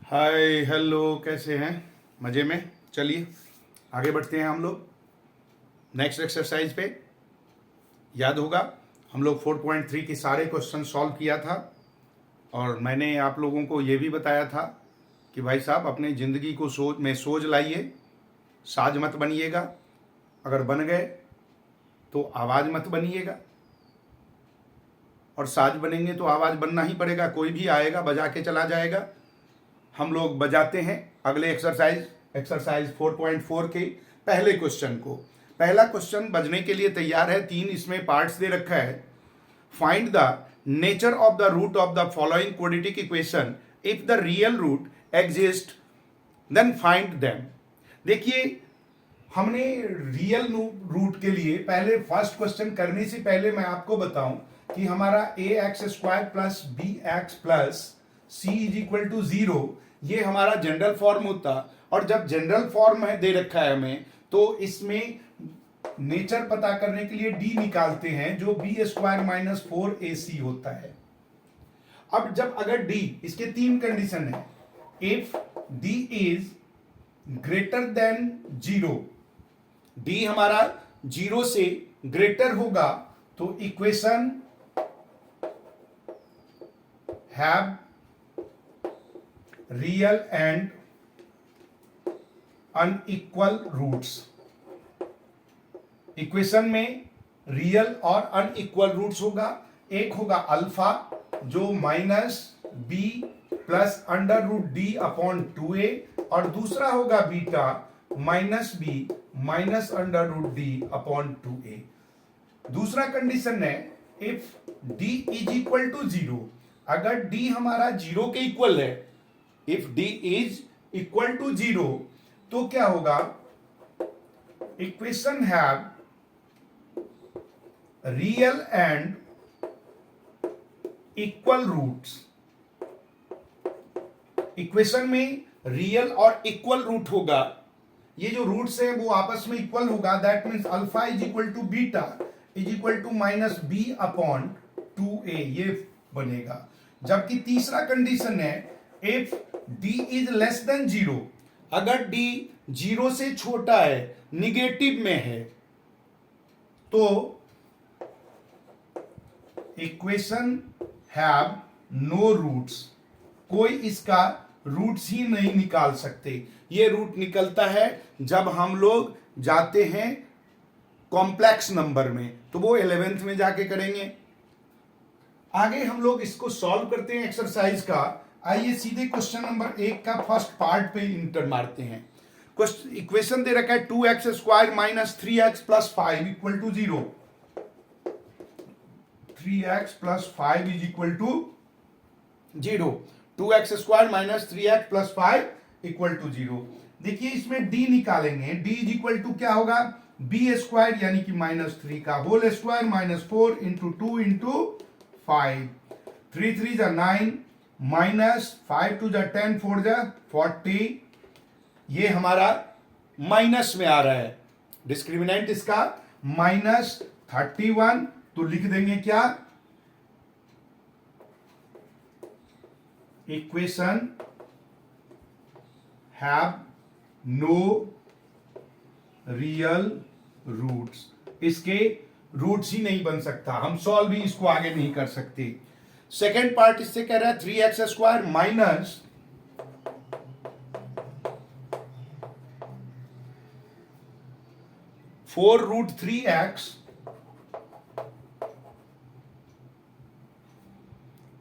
Hi hello, कैसे हैं? मज़े में? चलिए आगे बढ़ते हैं हम लोग नेक्स्ट एक्सरसाइज पे। याद होगा हम लोग 4.3 के सारे क्वेश्चन सॉल्व किया था और मैंने आप लोगों को ये भी बताया था कि भाई साहब अपनी ज़िंदगी को सोच लाइए, साज मत बनिएगा। अगर बन गए तो आवाज़ मत बनिएगा, और साज बनेंगे तो आवाज़ बनना ही पड़ेगा। कोई भी आएगा बजा के चला जाएगा। हम लोग बजाते हैं अगले एक्सरसाइज 4.4 के पहले क्वेश्चन को। पहला क्वेश्चन बजने के लिए तैयार है। 3 इसमें पार्ट्स दे रखा है। Find the nature of the root of the following quadratic equation if the real root exist then find them. देखिए, हमने रियल रूट के लिए पहले फर्स्ट क्वेश्चन करने से पहले मैं आपको बताऊं कि हमारा ax² plus bx plus c is equal to 0 ये हमारा जनरल फॉर्म होता। और जब जनरल फॉर्म है दे रखा है हमें, तो इसमें नेचर पता करने के लिए d निकालते हैं जो b² माइनस 4ac होता है। अब जब अगर d, इसके 3 कंडीशन है। If d is greater than 0, d हमारा 0 से ग्रेटर होगा तो equation have real and unequal roots. Equation में रियल और अनइक्वल रूट्स होगा। एक होगा अल्फा जो minus B plus under root D upon 2a, और दूसरा होगा beta minus B minus under root D upon 2a। दूसरा कंडीशन है if d is equal to 0। अगर d हमारा 0 के इक्वल है, if d is equal to 0, तो क्या होगा? Equation have real and equal roots. Equation में रियल और इक्वल रूट होगा। ये जो रूट्स हैं वो आपस में इक्वल होगा। That means alpha is equal to beta is equal to minus B upon 2a, ये बनेगा। जबकि तीसरा कंडीशन है if d is less than 0। अगर d 0 से छोटा है, निगेटिव में है, तो इक्वेशन हैव नो रूट्स। कोई इसका रूट्स ही नहीं निकाल सकते। ये रूट निकलता है जब हम लोग जाते हैं कॉम्प्लेक्स नंबर में, तो वो 11th में जाके करेंगे। आगे हम लोग इसको सॉल्व करते हैं एक्सरसाइज का। आइए सीधे क्वेश्चन नंबर 1 का फर्स्ट पार्ट पे इंटर मारते हैं। इक्वेशन दे रखा है 2x² minus 3x plus 5 equal to 0। 3x plus 5 is equal to 0। 2x² minus 3x plus 5 equal to 0। देखिए इसमें d निकालेंगे। d इज इक्वल टू क्या होगा? b² यानी कि माइनस 3 का whole square minus 4 into 2 into 5। 3 3 जा 9 माइनस 5 2 जा 10 4 जा 40। ये हमारा माइनस में आ रहा है। डिस्क्रिमिनेंट इसका माइनस 31, तो लिख देंगे क्या? Equation have no real roots. इसके रूट्स ही नहीं बन सकता। हम सॉल्व भी इसको आगे नहीं कर सकते। सेकेंड पार्ट इससे कह रहा है 3x² minus 4√3x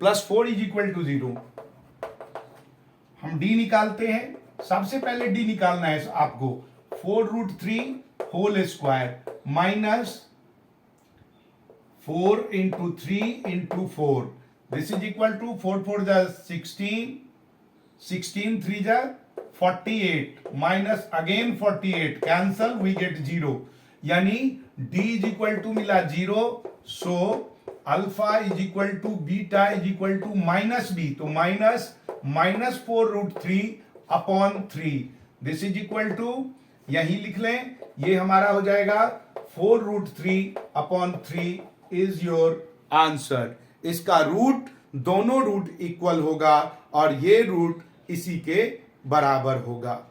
plus 4 is equal to 0। हम d निकालते हैं। सबसे पहले d निकालना है आपको। 4√3 whole square minus 4 into 3 into 4। This is equal to 4 4 जा 16, 16 3 जा 48 minus again 48, cancel, we get 0। यानी d इज इक्वल टू मिला 0। So alpha is equal to beta is equal to minus B, तो minus 4√3 upon 3। This is equal to, यही लिख लें, ये हमारा हो जाएगा 4√3 अपॉन 3 इज योर आंसर। इसका रूट, दोनों रूट इक्वल होगा और ये रूट इसी के बराबर होगा।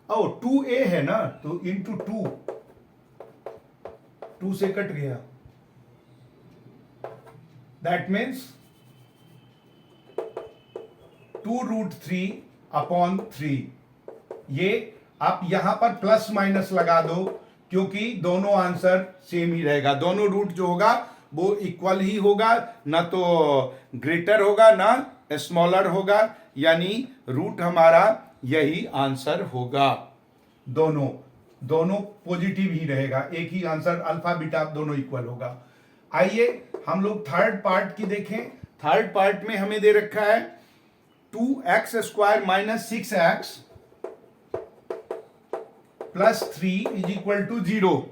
ओ 2a है ना, तो इंटू 2 से कट गया, दैट मीन्स 2√3/3। ये आप यहां पर प्लस माइनस लगा दो, क्योंकि दोनों आंसर सेम ही रहेगा। दोनों रूट जो होगा वो इक्वल ही होगा, ना तो ग्रेटर होगा ना स्मॉलर होगा, यानी रूट हमारा यही आंसर होगा। दोनों पॉजिटिव ही रहेगा, एक ही आंसर, अल्फा बीटा दोनों इक्वल होगा। आइए हम लोग थर्ड पार्ट की देखें। थर्ड पार्ट में हमें दे रखा है 2x² - 6x + 3 = 0।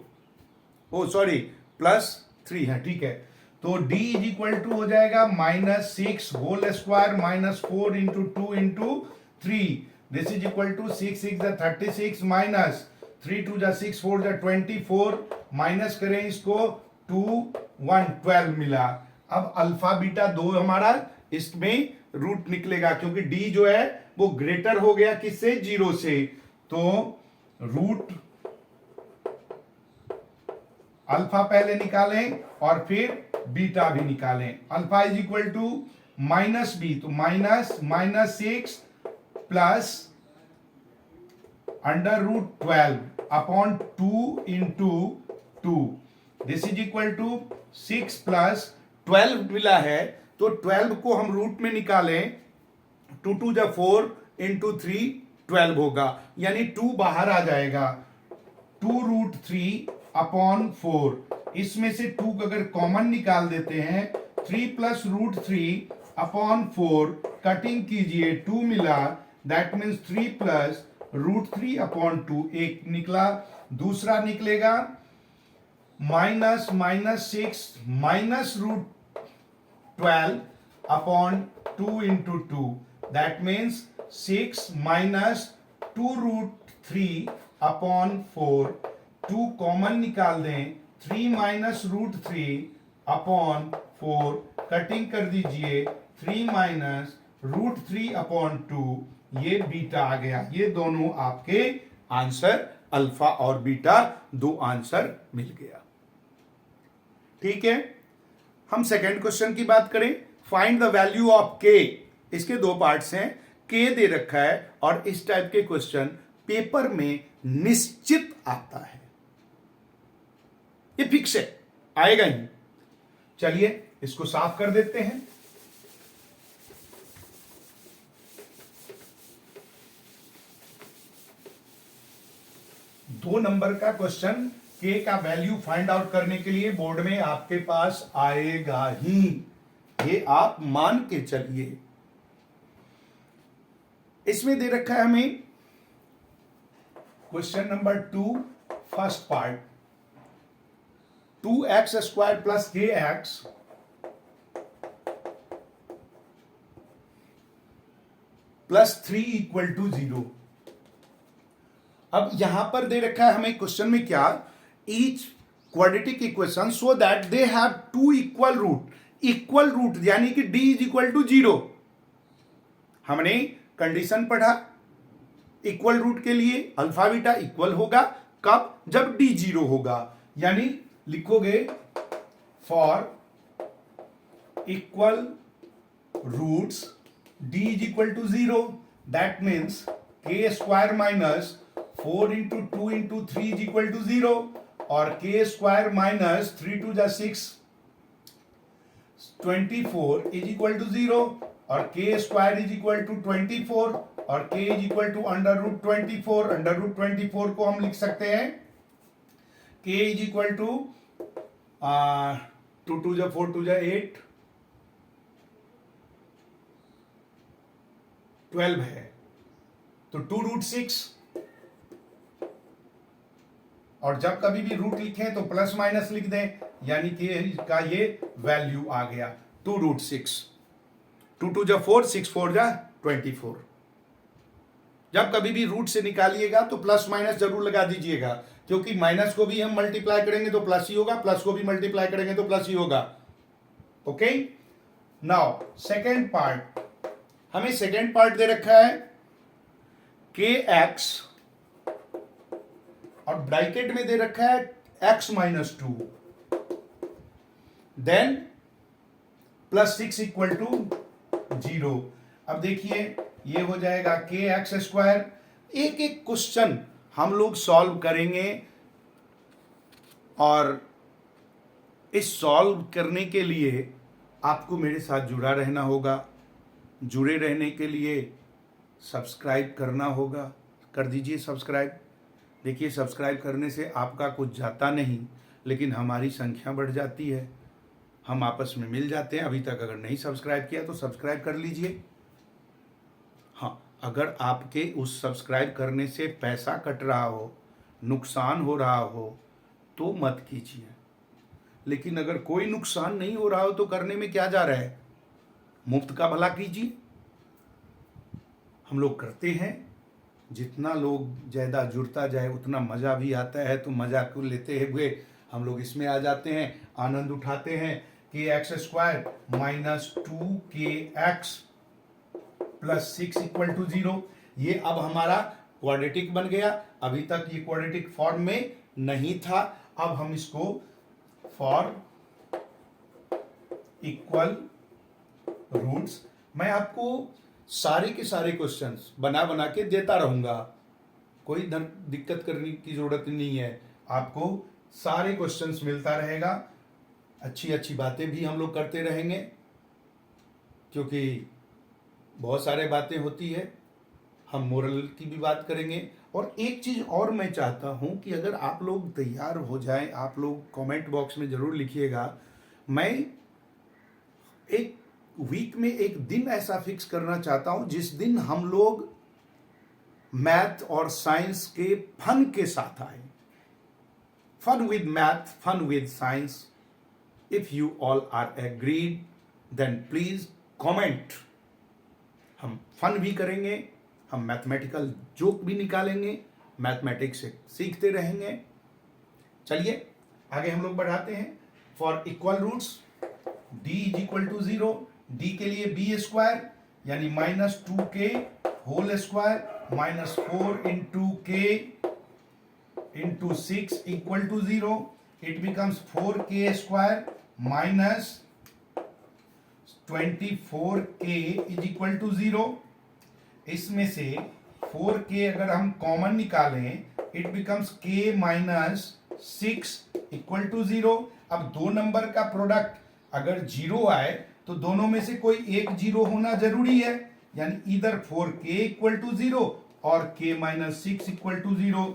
ओ सॉरी, +3 है, ठीक है। तो d = हो जाएगा -6 whole square -4 × 2 × 3। This is equal to 6 6 36 minus 3 2 6 4 24, minus करें इसको 2 1 12 मिला। अब अल्फा बीटा दो हमारा इसमें रूट निकलेगा, क्योंकि d जो है वो ग्रेटर हो गया किससे, 0 से। तो रूट अल्फा पहले निकालें और फिर बीटा भी निकालें। Alpha is equal to -b, तो -6 plus √12/2 × 2। This is equal to 6 plus 12 मिला है, तो 12 को हम रूट में निकालें, 2 2 4 × 3 12 होगा, यानी 2 बाहर आ जाएगा। 2√3/4, इसमें से 2 अगर कॉमन निकाल देते हैं, 3 + √3/4 कटिंग कीजिए, 2 मिला, दैट मीन्स 3 + √3/2 एक निकला। दूसरा निकलेगा -6 -√12/2 × 2, दैट मीन्स 6 - 2√3/4। 2 कॉमन निकाल दें, 3 - √3/4 कटिंग कर दीजिए, 3 - √3/2, ये बीटा आ गया। ये दोनों आपके आंसर, अल्फा और बीटा, दो आंसर मिल गया। ठीक है, हम सेकेंड क्वेश्चन की बात करें। फाइंड द वैल्यू ऑफ के। इसके दो पार्ट्स हैं, के दे रखा है, और इस टाइप के क्वेश्चन पेपर में निश्चित आता है, ये फिक्स है, आएगा ही। चलिए इसको साफ कर देते हैं। दो नंबर का क्वेश्चन के का वैल्यू फाइंड आउट करने के लिए बोर्ड में आपके पास आएगा ही, ये आप मान के चलिए। इसमें दे रखा है हमें question number 2, first part, 2x² + kx + 3 = 0। अब यहां पर दे रखा है हमें क्वेश्चन में क्या, each quadratic equation so that they have 2 equal root, यानी कि d = 0। हमने कंडीशन पढ़ा इक्वल रूट के लिए, अल्फा बीटा इक्वल होगा कब, जब d 0 होगा, यानी लिखोगे for equal roots d = 0, that means k² - 4 × 2 × 3 = 0, और k² - 3 2 6 24 = 0, और k² = 24, और k = √24। √24 को हम लिख सकते हैं, k = 2 2 4 2 8 12 है, तो 2√6, और जब कभी भी रूट लिखें तो प्लस माइनस लिख दें, यानी कि इसका ये वैल्यू आ गया 2√6। 2 2 4 6 4 24। जब कभी भी रूट से निकालिएगा तो प्लस माइनस जरूर लगा दीजिएगा, क्योंकि माइनस को भी हम मल्टीप्लाई करेंगे तो प्लस ही होगा, प्लस को भी मल्टीप्लाई करेंगे तो प्लस ही होगा। ओके, नाउ सेकेंड पार्ट, हमें सेकेंड पार्ट दे रखा है के एक्स और ब्रैकेट में दे रखा है x minus 2, then plus 6 equal to 0। अब देखिए ये हो जाएगा के एक्स स्क्वायर। एक एक क्वेश्चन हम लोग सॉल्व करेंगे और इस सॉल्व करने के लिए आपको मेरे साथ जुड़ा रहना होगा। जुड़े रहने के लिए सब्सक्राइब करना होगा। कर दीजिए सब्सक्राइब। देखिए सब्सक्राइब करने से आपका कुछ जाता नहीं, लेकिन हमारी संख्या बढ़ जाती है, हम आपस में मिल जाते हैं। अभी तक अगर नहीं सब्सक्राइब किया तो सब्सक्राइब कर लीजिए। हाँ, अगर आपके उस सब्सक्राइब करने से पैसा कट रहा हो, नुकसान हो रहा हो तो मत कीजिए, लेकिन अगर कोई नुकसान नहीं हो रहा हो तो करने में क्या जा रहा है, मुफ्त का भला कीजिए। हम लोग करते हैं, जितना लोग ज़्यादा जुड़ता जाए उतना मज़ा भी आता है, तो मज़ा को लेते हुए हम लोग इसमें आ जाते हैं, आनंद उठाते हैं। के एक्स स्क्वायर माइनस 2 के एक्स प्लस 6 इक्वल टू 0। ये अब हमारा क्वाड्रेटिक बन गया। अभी तक ये क्वाड्रेटिक फॉर्म में नहीं था। अब हम इसको फॉर इक्वल रूट्स, मैं आपको सारे के सारे क्वेश्चंस बना बना के देता रहूंगा, कोई दिक्कत करने की जरूरत नहीं है। आपको सारे क्वेश्चंस मिलता रहेगा। अच्छी अच्छी बातें भी हम लोग करते रहेंगे, क्योंकि बहुत सारे बातें होती है। हम मोरल की भी बात करेंगे। और एक चीज़ और मैं चाहता हूं कि अगर आप लोग तैयार हो जाएं, आप लोग कमेंट बॉक्स में ज़रूर लिखिएगा। मैं एक वीक में एक दिन ऐसा फिक्स करना चाहता हूं जिस दिन हम लोग मैथ और साइंस के फन के साथ आए। Fun with math, fun with science. If you all are agreed then please comment. हम फन भी करेंगे, हम मैथमेटिकल जोक भी निकालेंगे, मैथमेटिक्स से सीखते रहेंगे। चलिए आगे हम लोग बढ़ाते हैं। For equal roots d is equal to 0, d के लिए b स्क्वायर यानी minus 2k whole square minus 4 into k into 6 equal to 0। It becomes 4k square minus 24k is equal to 0। इसमें से 4k अगर हम कॉमन निकालें, it becomes k minus 6 equal to 0। अब दो नंबर का प्रोडक्ट अगर 0 आए तो दोनों में से कोई एक 0 होना जरूरी है, यानी इधर 4k इक्वल टू 0 और k minus 6 equal to 0।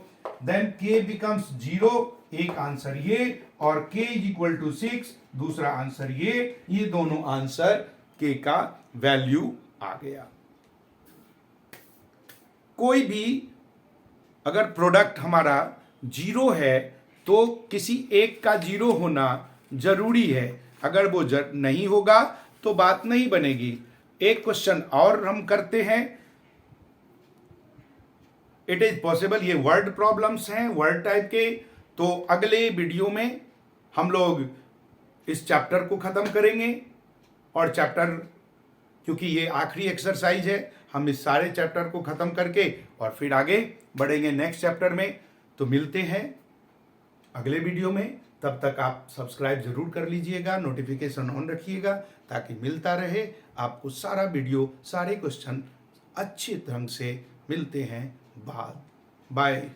Then k becomes 0, एक आंसर ये, और k इज इक्वल टू 6, दूसरा आंसर ये दोनों आंसर k का वैल्यू आ गया। कोई भी अगर प्रोडक्ट हमारा 0 है तो किसी एक का 0 होना जरूरी है। अगर वो नहीं होगा तो बात नहीं बनेगी। एक क्वेश्चन और हम करते हैं। इट इज पॉसिबल, ये वर्ड प्रॉब्लम्स हैं, वर्ड टाइप के। तो अगले वीडियो में हम लोग इस चैप्टर को खत्म करेंगे, और चैप्टर क्योंकि ये आखिरी एक्सरसाइज है, हम इस सारे चैप्टर को खत्म करके और फिर आगे बढ़ेंगे नेक्स्ट चैप्टर में। तो मिलते हैं अगले वीडियो में। तब तक आप सब्सक्राइब जरूर कर लीजिएगा, नोटिफिकेशन ऑन रखिएगा, ताकि मिलता रहे आपको सारा वीडियो, सारे क्वेश्चन अच्छे ढंग से मिलते हैं। बाय।